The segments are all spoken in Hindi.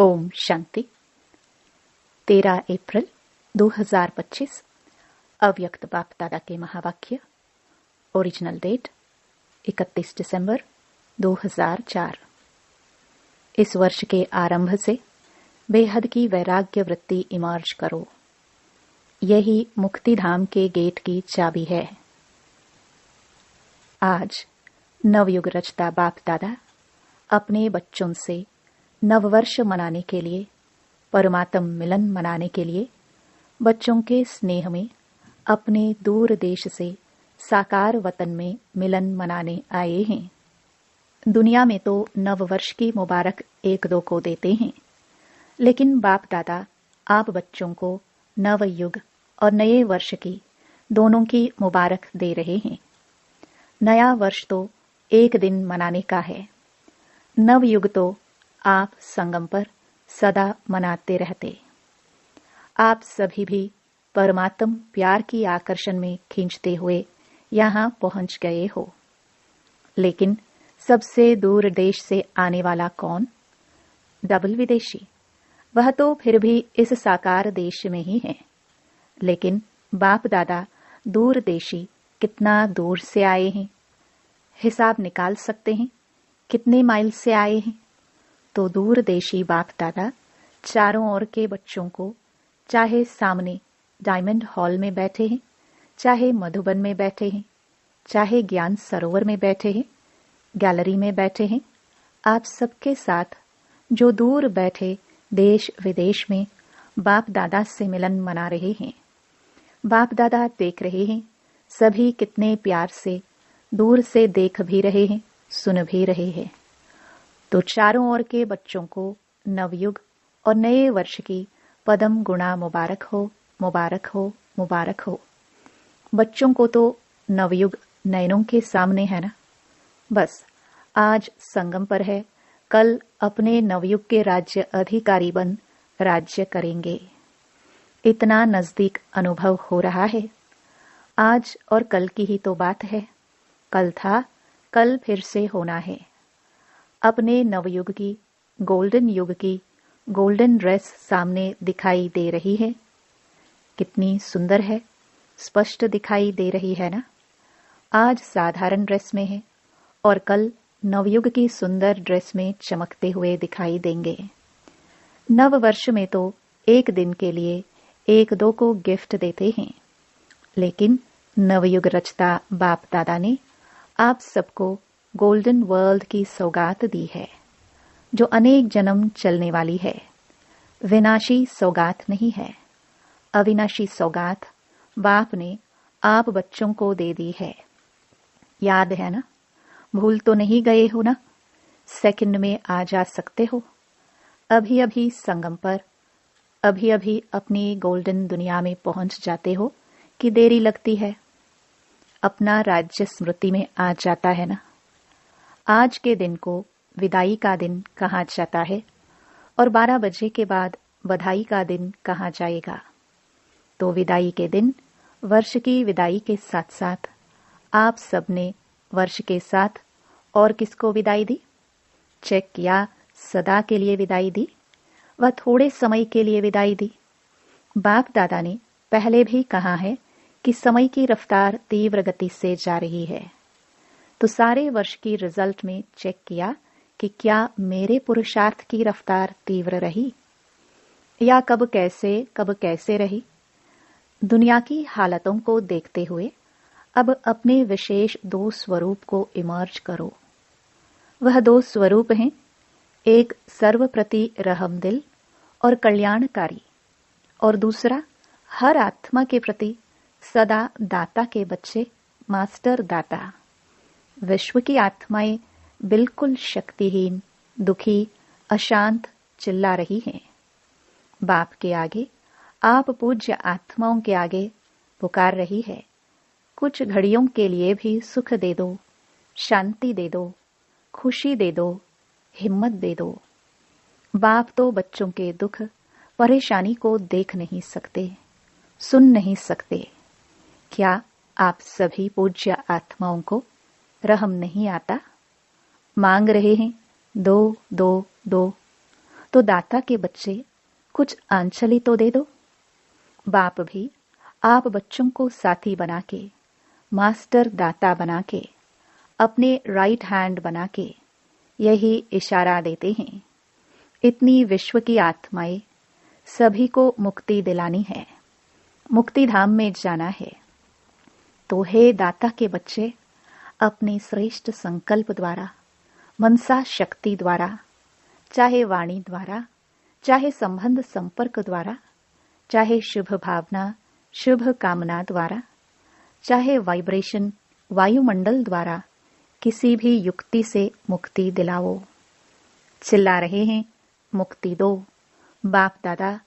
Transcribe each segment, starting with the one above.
ओम शांति। 13 अप्रैल 2025 अव्यक्त बाप दादा के महावाक्य। ओरिजिनल डेट 31 दिसंबर 2004। इस वर्ष के आरंभ से बेहद की वैराग्य वृत्ति इमर्ज करो। यही मुक्ति धाम के गेट की चाबी है। आज नवयुग रचता बाप दादा अपने बच्चों से नववर्ष मनाने के लिए, परमात्म मिलन मनाने के लिए बच्चों के स्नेह में अपने दूर देश से साकार वतन में मिलन मनाने आए हैं। दुनिया में तो नववर्ष की मुबारक एक दो को देते हैं, लेकिन बाप दादा आप बच्चों को नव युग और नए वर्ष की दोनों की मुबारक दे रहे हैं। नया वर्ष तो एक दिन मनाने का है, नव युग तो आप संगम पर सदा मनाते रहते। आप सभी भी परमात्म प्यार की आकर्षण में खींचते हुए यहाँ पहुंच गए हो। लेकिन सबसे दूर देश से आने वाला कौन? डबल विदेशी। वह तो फिर भी इस साकार देश में ही है, लेकिन बाप दादा दूर देशी कितना दूर से आए हैं? हिसाब निकाल सकते हैं कितने माइल से आए हैं? तो दूर देशी बाप दादा चारों ओर के बच्चों को, चाहे सामने डायमंड हॉल में बैठे हैं, चाहे मधुबन में बैठे हैं, चाहे ज्ञान सरोवर में बैठे हैं, गैलरी में बैठे हैं, आप सबके साथ जो दूर बैठे देश विदेश में बाप दादा से मिलन मना रहे हैं। बाप दादा देख रहे हैं सभी कितने प्यार से दूर से देख भी रहे हैं, सुन भी रहे हैं। तो चारों ओर के बच्चों को नवयुग और नए वर्ष की पदम गुणा मुबारक हो, मुबारक हो, मुबारक हो। बच्चों को तो नवयुग नयनों के सामने है ना। बस आज संगम पर है, कल अपने नवयुग के राज्य अधिकारी बन राज्य करेंगे। इतना नजदीक अनुभव हो रहा है। आज और कल की ही तो बात है। कल था, कल फिर से होना है। अपने नवयुग की, गोल्डन युग की गोल्डन ड्रेस सामने दिखाई दे रही है। कितनी सुंदर है, स्पष्ट दिखाई दे रही है ना। आज साधारण ड्रेस में है और कल नवयुग की सुंदर ड्रेस में चमकते हुए दिखाई देंगे। नव वर्ष में तो एक दिन के लिए एक दो को गिफ्ट देते हैं, लेकिन नवयुग रचता बाप दादा ने आप सबको गोल्डन वर्ल्ड की सौगात दी है, जो अनेक जन्म चलने वाली है। विनाशी सौगात नहीं है, अविनाशी सौगात बाप ने आप बच्चों को दे दी है। याद है ना? भूल तो नहीं गए हो ना? सेकंड में आ जा सकते हो। अभी अभी संगम पर, अभी अभी अपनी गोल्डन दुनिया में पहुंच जाते हो कि देरी लगती है? अपना राज्य स्मृति में आ जाता है ना। आज के दिन को विदाई का दिन कहा जाता है और 12 बजे के बाद बधाई का दिन कहा जाएगा। तो विदाई के दिन वर्ष की विदाई के साथ साथ आप सबने वर्ष के साथ और किसको विदाई दी? चेक किया सदा के लिए विदाई दी व थोड़े समय के लिए विदाई दी? बाप दादा ने पहले भी कहा है कि समय की रफ्तार तीव्र गति से जा रही है। तो सारे वर्ष की रिजल्ट में चेक किया कि क्या मेरे पुरुषार्थ की रफ्तार तीव्र रही या कब कैसे रही। दुनिया की हालतों को देखते हुए अब अपने विशेष दो स्वरूप को इमर्ज करो। वह दो स्वरूप हैं, एक सर्वप्रति रहमदिल और कल्याणकारी, और दूसरा हर आत्मा के प्रति सदा दाता के बच्चे, मास्टर दाता। विश्व की आत्माएं बिल्कुल शक्तिहीन, दुखी, अशांत चिल्ला रही हैं। बाप के आगे, आप पूज्य आत्माओं के आगे पुकार रही है, कुछ घड़ियों के लिए भी सुख दे दो, शांति दे दो, खुशी दे दो, हिम्मत दे दो। बाप तो बच्चों के दुख, परेशानी को देख नहीं सकते, सुन नहीं सकते। क्या आप सभी पूज्य आत्माओं को रहम नहीं आता? मांग रहे हैं दो दो दो, तो दाता के बच्चे कुछ आंचली तो दे दो। बाप भी आप बच्चों को साथी बना के, मास्टर दाता बना के, अपने राइट हैंड बना के यही इशारा देते हैं, इतनी विश्व की आत्माएं सभी को मुक्ति दिलानी है, मुक्ति धाम में जाना है। तो हे दाता के बच्चे, अपने श्रेष्ठ संकल्प द्वारा, मनसा शक्ति द्वारा, चाहे वाणी द्वारा, चाहे संबंध संपर्क द्वारा, चाहे शुभ भावना शुभ कामना द्वारा, चाहे वाइब्रेशन वायुमंडल द्वारा, किसी भी युक्ति से मुक्ति दिलाओ। चिल्ला रहे हैं मुक्ति दो। बाप दादा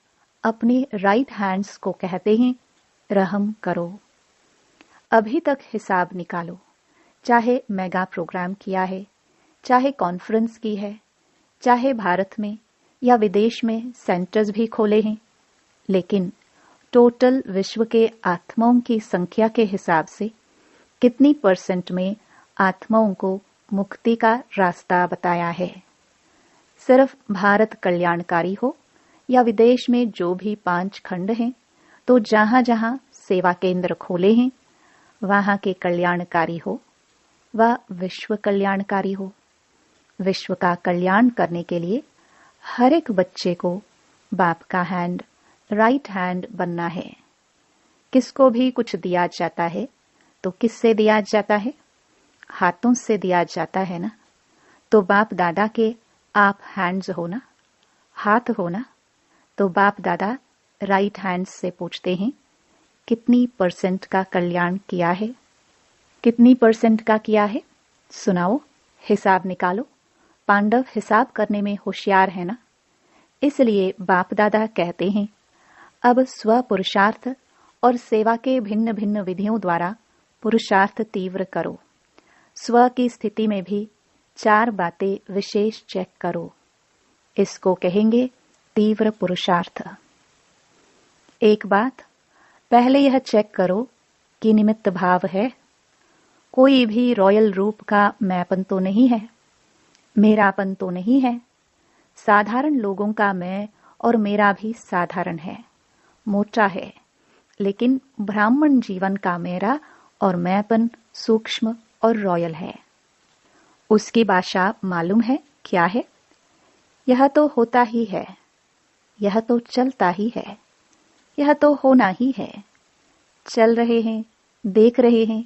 अपने राइट हैंड्स को कहते हैं रहम करो। अभी तक हिसाब निकालो, चाहे मेगा प्रोग्राम किया है, चाहे कॉन्फ्रेंस की है, चाहे भारत में या विदेश में सेंटर्स भी खोले हैं, लेकिन टोटल विश्व के आत्माओं की संख्या के हिसाब से कितनी % में आत्माओं को मुक्ति का रास्ता बताया है? सिर्फ भारत कल्याणकारी हो या विदेश में जो भी 5 खंड हैं, तो जहां जहां सेवा केंद्र खोले हैं वहां के कल्याणकारी हो व विश्व कल्याणकारी हो। विश्व का कल्याण करने के लिए हर एक बच्चे को बाप का हैंड, राइट हैंड बनना है। किसको भी कुछ दिया जाता है तो किससे दिया जाता है? हाथों से दिया जाता है ना। तो बाप दादा के आप हैंड्स हो ना, हाथ हो ना। तो बाप दादा राइट हैंड से पूछते हैं कितनी % का कल्याण किया है? कितनी % का किया है? सुनाओ, हिसाब निकालो। पांडव हिसाब करने में होशियार है ना। इसलिए बाप दादा कहते हैं अब स्व पुरुषार्थ और सेवा के भिन्न भिन्न विधियों द्वारा पुरुषार्थ तीव्र करो। स्व की स्थिति में भी 4 बातें विशेष चेक करो। इसको कहेंगे तीव्र पुरुषार्थ। एक बात, पहले यह चेक करो कि निमित्त भाव है। कोई भी रॉयल रूप का मैंपन तो नहीं है, मेरापन तो नहीं है। साधारण लोगों का मैं और मेरा भी साधारण है, मोटा है, लेकिन ब्राह्मण जीवन का मेरा और मैंपन सूक्ष्म और रॉयल है। उसकी भाषा मालूम है क्या है? यह तो होता ही है, यह तो चलता ही है, यह तो होना ही है। चल रहे हैं, देख रहे हैं,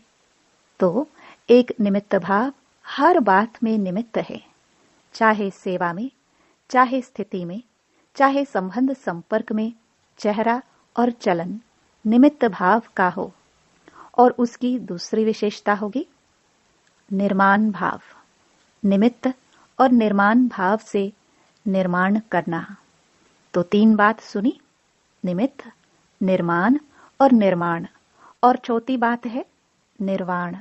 तो एक निमित्त भाव हर बात में निमित्त है। चाहे सेवा में, चाहे स्थिति में, चाहे संबंध संपर्क में, चेहरा और चलन निमित्त भाव का हो। और उसकी दूसरी विशेषता होगी निर्माण भाव। निमित्त और निर्माण भाव से निर्माण करना। तो 3 बात सुनी, निमित्त, निर्माण और निर्माण। और चौथी बात है निर्वाण।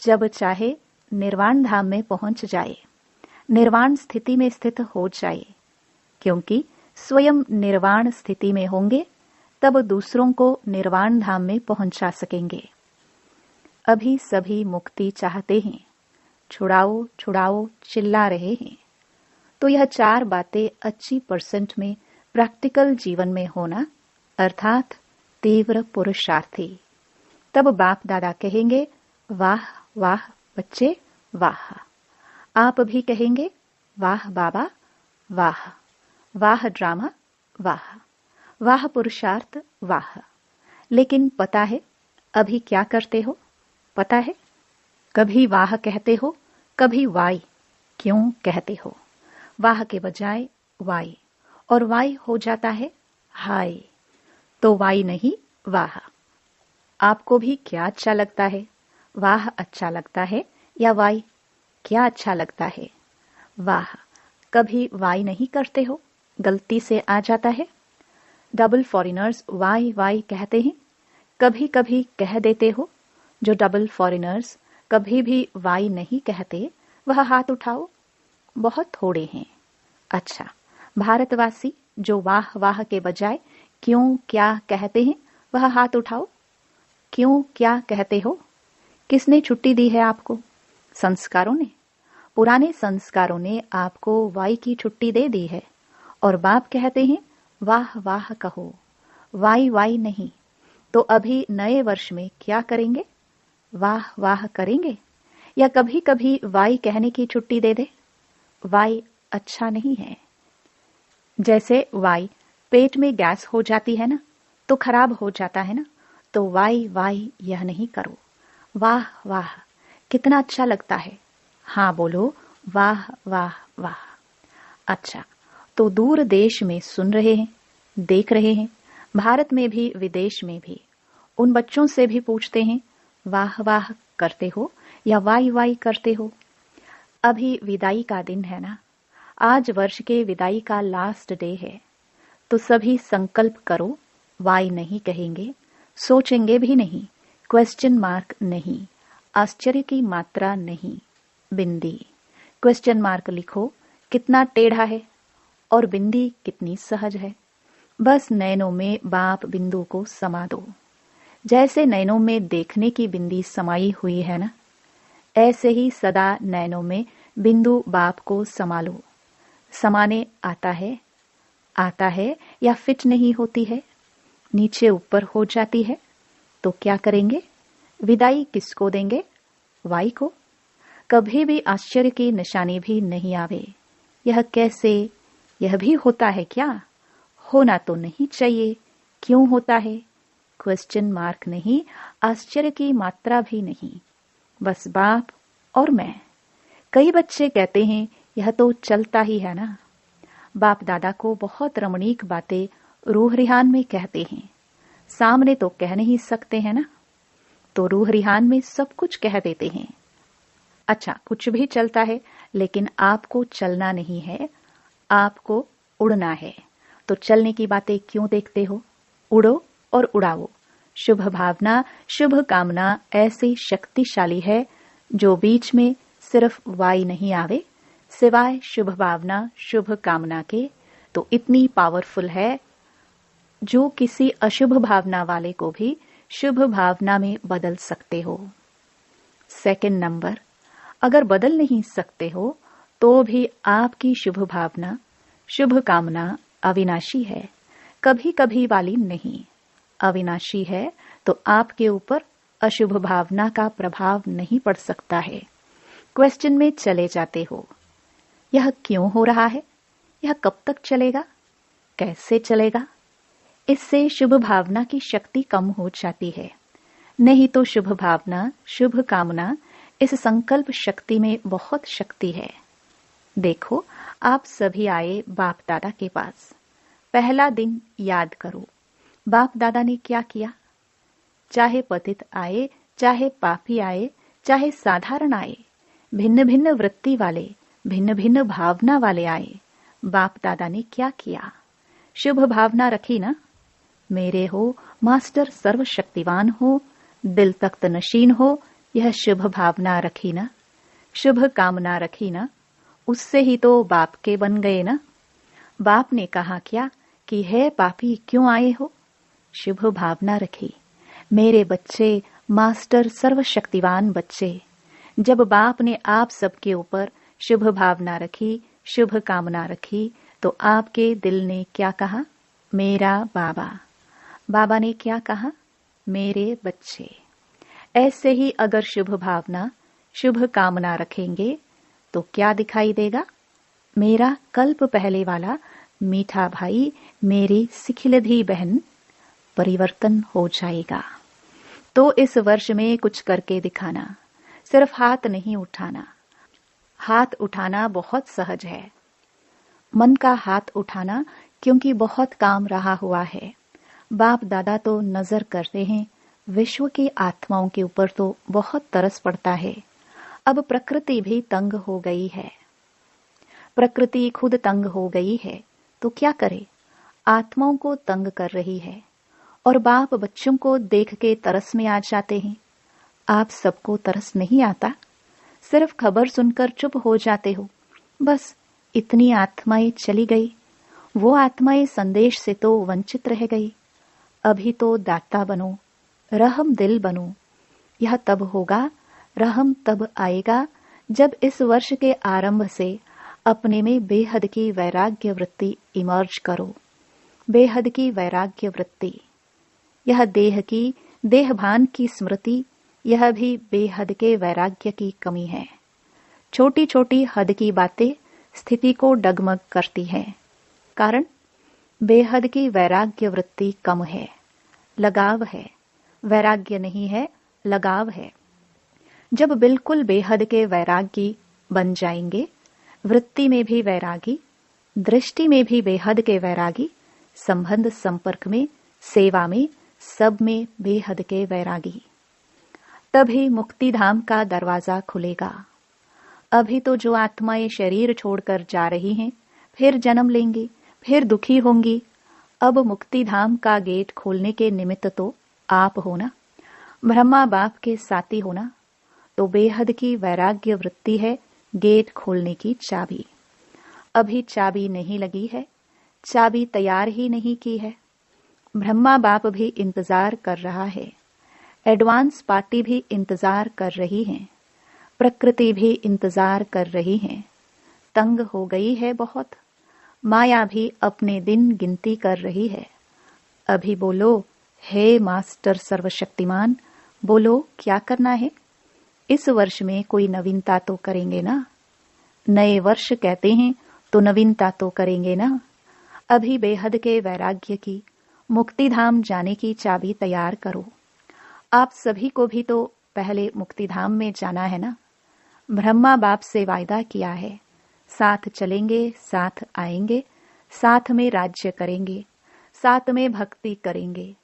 जब चाहे निर्वाण धाम में पहुंच जाए, निर्वाण स्थिति में स्थित हो जाए, क्योंकि स्वयं निर्वाण स्थिति में होंगे तब दूसरों को निर्वाण धाम में पहुंचा सकेंगे। अभी सभी मुक्ति चाहते हैं, छुड़ाओ छुड़ाओ चिल्ला रहे हैं। तो यह 4 बातें अच्छी % में प्रैक्टिकल जीवन में होना, अर्थात तीव्र पुरुषार्थी। तब बाप दादा कहेंगे वाह वाह बच्चे वाह। आप भी कहेंगे वाह बाबा वाह, वाह ड्रामा वाह, वाह पुरुषार्थ वाह। लेकिन पता है अभी क्या करते हो? पता है, कभी वाह कहते हो, कभी वाई। क्यों कहते हो? वाह के बजाय वाई, और वाई हो जाता है हाय। तो वाई नहीं वाह। आपको भी क्या अच्छा लगता है? वाह अच्छा लगता है या वाई? क्या अच्छा लगता है? वाह। कभी वाई नहीं करते हो? गलती से आ जाता है। डबल फॉरेनर्स वाई वाई कहते हैं, कभी कभी कह देते हो। जो डबल फॉरेनर्स कभी भी वाई नहीं कहते वह हाथ उठाओ। बहुत थोड़े हैं। अच्छा, भारतवासी जो वाह वाह के बजाय क्यों क्या कहते हैं वह हाथ उठाओ। क्यों क्या कहते हो? किसने छुट्टी दी है आपको? संस्कारों ने। पुराने संस्कारों ने आपको वाई की छुट्टी दे दी है और बाप कहते हैं वाह वाह कहो, वाई वाई नहीं। तो अभी नए वर्ष में क्या करेंगे? वाह वाह करेंगे या कभी कभी वाई कहने की छुट्टी दे दे? वाई अच्छा नहीं है। जैसे वाई पेट में गैस हो जाती है ना, तो खराब हो जाता है ना, तो वाई वाई यह नहीं करो। वाह वाह कितना अच्छा लगता है। हाँ बोलो, वाह वाह वाह। अच्छा, तो दूर देश में सुन रहे हैं, देख रहे हैं, भारत में भी विदेश में भी, उन बच्चों से भी पूछते हैं वाह वाह करते हो या वाई वाई करते हो? अभी विदाई का दिन है ना, आज वर्ष के विदाई का लास्ट डे है, तो सभी संकल्प करो, वाई नहीं कहेंगे, सोचेंगे भी नहीं, क्वेश्चन मार्क नहीं, आश्चर्य की मात्रा नहीं, बिंदी। क्वेश्चन मार्क लिखो कितना टेढ़ा है और बिंदी कितनी सहज है। बस नैनों में बाप बिंदु को समा दो। जैसे नैनों में देखने की बिंदी समाई हुई है ना, ऐसे ही सदा नैनों में बिंदु बाप को समा लो। समाने आता है या फिट नहीं होती है, नीचे ऊपर हो जाती है, तो क्या करेंगे? विदाई किसको देंगे? वाई को। कभी भी आश्चर्य की निशानी भी नहीं आवे। यह कैसे? यह भी होता है क्या? होना तो नहीं चाहिए, क्यों होता है? क्वेश्चन मार्क नहीं, आश्चर्य की मात्रा भी नहीं, बस बाप और मैं। कई बच्चे कहते हैं यह तो चलता ही है ना। बाप दादा को बहुत रमणीक बातें रूह रिहान में कहते हैं, सामने तो कह नहीं सकते हैं ना, तो रूह रिहान में सब कुछ कह देते हैं। अच्छा, कुछ भी चलता है, लेकिन आपको चलना नहीं है, आपको उड़ना है। तो चलने की बातें क्यों देखते हो? उड़ो और उड़ाओ। शुभ भावना, शुभ कामना ऐसी शक्तिशाली है जो बीच में सिर्फ वाई नहीं आवे, सिवाय शुभ भावना शुभ कामना के, तो इतनी पावरफुल है जो किसी अशुभ भावना वाले को भी शुभ भावना में बदल सकते हो। सेकंड नंबर, अगर बदल नहीं सकते हो तो भी आपकी शुभ भावना शुभ कामना अविनाशी है, कभी कभी वाली नहीं। अविनाशी है तो आपके ऊपर अशुभ भावना का प्रभाव नहीं पड़ सकता है। क्वेश्चन में चले जाते हो, यह क्यों हो रहा है? यह कब तक चलेगा? कैसे चलेगा? इससे शुभ भावना की शक्ति कम हो जाती है। नहीं तो शुभ भावना शुभ कामना इस संकल्प शक्ति में बहुत शक्ति है। देखो, आप सभी आए बाप दादा के पास। पहला दिन याद करो, बाप दादा ने क्या किया। चाहे पतित आए, चाहे पापी आए, चाहे साधारण आए, भिन्न भिन्न वृत्ति वाले, भिन्न भिन्न भावना वाले आए, बाप दादा ने क्या किया? शुभ भावना रखी ना, मेरे हो, मास्टर सर्वशक्तिवान हो, दिल तख्त नशीन हो, यह शुभ भावना रखी ना, शुभ कामना रखी ना, उससे ही तो बाप के बन गए ना। बाप ने कहा क्या कि है पापी क्यों आए हो? शुभ भावना रखी, मेरे बच्चे, मास्टर सर्वशक्तिवान बच्चे। जब बाप ने आप सबके ऊपर शुभ भावना रखी, शुभ कामना रखी, तो आपके दिल ने क्या कहा? मेरा बाबा। बाबा ने क्या कहा? मेरे बच्चे। ऐसे ही अगर शुभ भावना शुभ कामना रखेंगे तो क्या दिखाई देगा? मेरा कल्प पहले वाला मीठा भाई, मेरी सिखिलधी बहन, परिवर्तन हो जाएगा। तो इस वर्ष में कुछ करके दिखाना, सिर्फ हाथ नहीं उठाना। हाथ उठाना बहुत सहज है, मन का हाथ उठाना, क्योंकि बहुत काम रहा हुआ है। बाप दादा तो नजर करते हैं, विश्व की आत्माओं के ऊपर तो बहुत तरस पड़ता है। अब प्रकृति भी तंग हो गई है, प्रकृति खुद तंग हो गई है, तो क्या करे? आत्माओं को तंग कर रही है, और बाप बच्चों को देख के तरस में आ जाते हैं। आप सबको तरस नहीं आता, सिर्फ खबर सुनकर चुप हो जाते हो। बस इतनी आत्माएं चली गई, वो आत्माएं संदेश से तो वंचित रह गई। अभी तो दाता बनो, रहम दिल बनो। यह तब होगा, रहम तब आएगा, जब इस वर्ष के आरंभ से अपने में बेहद की वैराग्य वृत्ति इमर्ज करो। बेहद की वैराग्य वृत्ति, यह देह की देहभान की स्मृति, यह भी बेहद के वैराग्य की कमी है। छोटी छोटी हद की बातें स्थिति को डगमग करती है। कारण बेहद की वैराग्य वृत्ति कम है, लगाव है। वैराग्य नहीं है, लगाव है। जब बिल्कुल बेहद के वैरागी बन जाएंगे, वृत्ति में भी वैरागी, दृष्टि में भी बेहद के वैरागी, संबंध संपर्क में, सेवा में, सब में बेहद के वैरागी, तभी मुक्ति धाम का दरवाजा खुलेगा। अभी तो जो आत्माएं शरीर छोड़कर जा रही हैं, फिर जन्म लेंगी, फिर दुखी होंगी। अब मुक्ति धाम का गेट खोलने के निमित्त तो आप हो ना, ब्रह्मा बाप के साथी होना। तो बेहद की वैराग्य वृत्ति है गेट खोलने की चाबी। अभी चाबी नहीं लगी है, चाबी तैयार ही नहीं की है। ब्रह्मा बाप भी इंतजार कर रहा है, एडवांस पार्टी भी इंतजार कर रही है, प्रकृति भी इंतजार कर रही है। तंग हो गई है बहुत, माया भी अपने दिन गिनती कर रही है। अभी बोलो, हे मास्टर सर्वशक्तिमान, बोलो क्या करना है। इस वर्ष में कोई नवीनता तो करेंगे ना। नए वर्ष कहते हैं तो नवीनता तो करेंगे ना। अभी बेहद के वैराग्य की, मुक्ति धाम जाने की चाबी तैयार करो। आप सभी को भी तो पहले मुक्ति धाम में जाना है ना। ब्रह्मा बाप से वायदा किया है, साथ चलेंगे, साथ आएंगे, साथ में राज्य करेंगे, साथ में भक्ति करेंगे।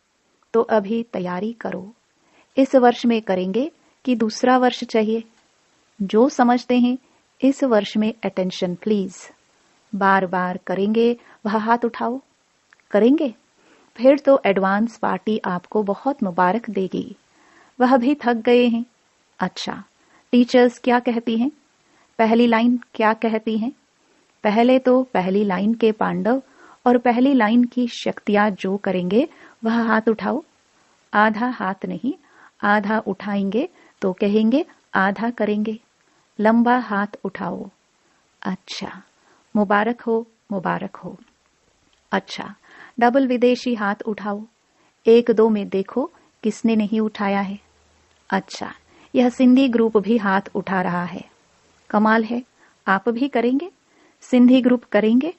तो अभी तैयारी करो। इस वर्ष में करेंगे कि दूसरा वर्ष चाहिए? जो समझते हैं इस वर्ष में अटेंशन प्लीज। बार बार करेंगे वह हाथ उठाओ। करेंगे? फिर तो एडवांस पार्टी आपको बहुत मुबारक देगी। वह भी थक गए हैं। अच्छा, टीचर्स क्या कहती हैं? पहली लाइन क्या कहती हैं? पहले तो पहली लाइन के पांडव और पहली लाइन की शक्तियां जो करेंगे वह हाथ उठाओ। आधा हाथ नहीं, आधा उठाएंगे तो कहेंगे आधा करेंगे। लंबा हाथ उठाओ। अच्छा, मुबारक हो, मुबारक हो। अच्छा, डबल विदेशी हाथ उठाओ। एक दो में देखो किसने नहीं उठाया है। अच्छा, यह सिंधी ग्रुप भी हाथ उठा रहा है। कमाल है, आप भी करेंगे? सिंधी ग्रुप करेंगे?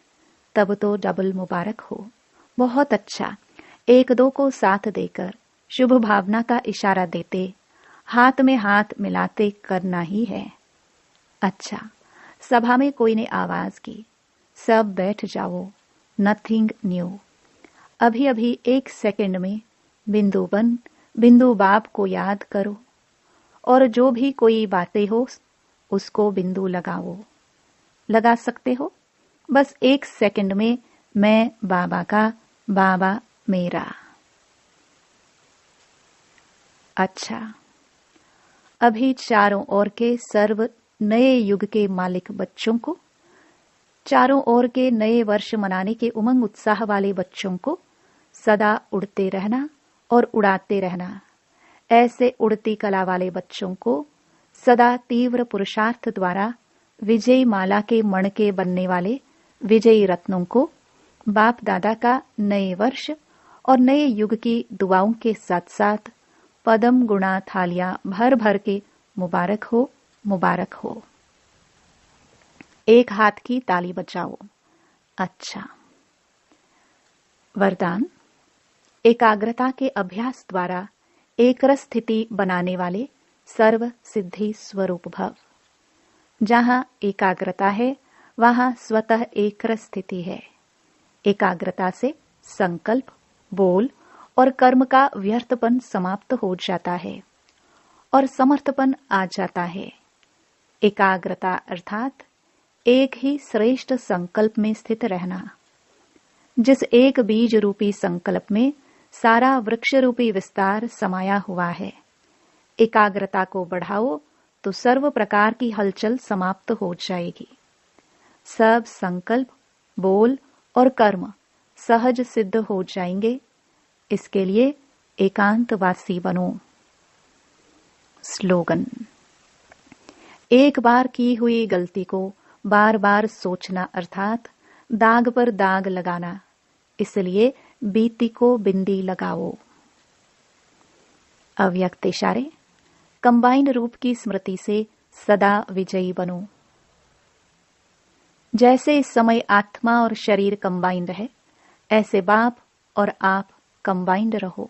तब तो डबल मुबारक हो। बहुत अच्छा। एक दो को साथ देकर शुभ भावना का इशारा देते, हाथ में हाथ मिलाते करना ही है। अच्छा, सभा में कोई ने आवाज की, सब बैठ जाओ, नथिंग न्यू। अभी अभी 1 सेकंड में बिंदु बन बिंदु बाप को याद करो, और जो भी कोई बातें हो उसको बिंदु लगाओ। लगा सकते हो? बस 1 सेकंड में मैं बाबा का, बाबा मेरा। अच्छा, अभी चारों ओर के सर्व नए युग के मालिक बच्चों को, चारों ओर के नए वर्ष मनाने के उमंग उत्साह वाले बच्चों को सदा उड़ते रहना और उड़ाते रहना। ऐसे उड़ती कला वाले बच्चों को सदा तीव्र पुरुषार्थ द्वारा विजयी माला के मणके बनने वाले विजयी रत्नों को बाप दादा का नए वर्ष और नए युग की दुआओं के साथ साथ पदम गुणा थालियां भर भर के मुबारक हो, मुबारक हो। एक हाथ की ताली बजाओ। अच्छा, वरदान। एकाग्रता के अभ्यास द्वारा एकरस स्थिति बनाने वाले सर्व सिद्धि स्वरूप भव। जहां एकाग्रता है वहां स्वतः एकरस स्थिति है। एकाग्रता से संकल्प, बोल और कर्म का व्यर्थपन समाप्त हो जाता है और समर्थपन आ जाता है। एकाग्रता अर्थात एक ही श्रेष्ठ संकल्प में स्थित रहना। जिस एक बीज रूपी संकल्प में सारा वृक्ष रूपी विस्तार समाया हुआ है। एकाग्रता को बढ़ाओ तो सर्व प्रकार की हलचल समाप्त हो जाएगी। सब संकल्प, बोल और कर्म सहज सिद्ध हो जाएंगे। इसके लिए एकांतवासी बनो। स्लोगन। एक बार की हुई गलती को बार बार सोचना अर्थात दाग पर दाग लगाना। इसलिए बीती को बिंदी लगाओ। अव्यक्त इशारे। कंबाइंड रूप की स्मृति से सदा विजयी बनो। जैसे इस समय आत्मा और शरीर कंबाइंड है, ऐसे बाप और आप कंबाइंड रहो।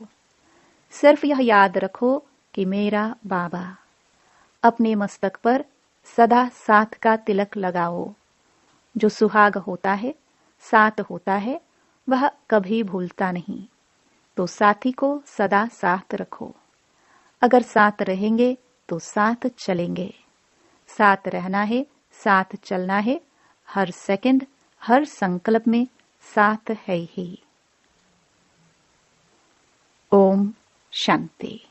सिर्फ यह याद रखो कि मेरा बाबा। अपने मस्तक पर सदा साथ का तिलक लगाओ। जो सुहाग होता है, साथ होता है, वह कभी भूलता नहीं। तो साथी को सदा साथ रखो। अगर साथ रहेंगे तो साथ चलेंगे। साथ रहना है, साथ चलना है। हर सेकंड, हर संकल्प में साथ है ही। ओम शांति।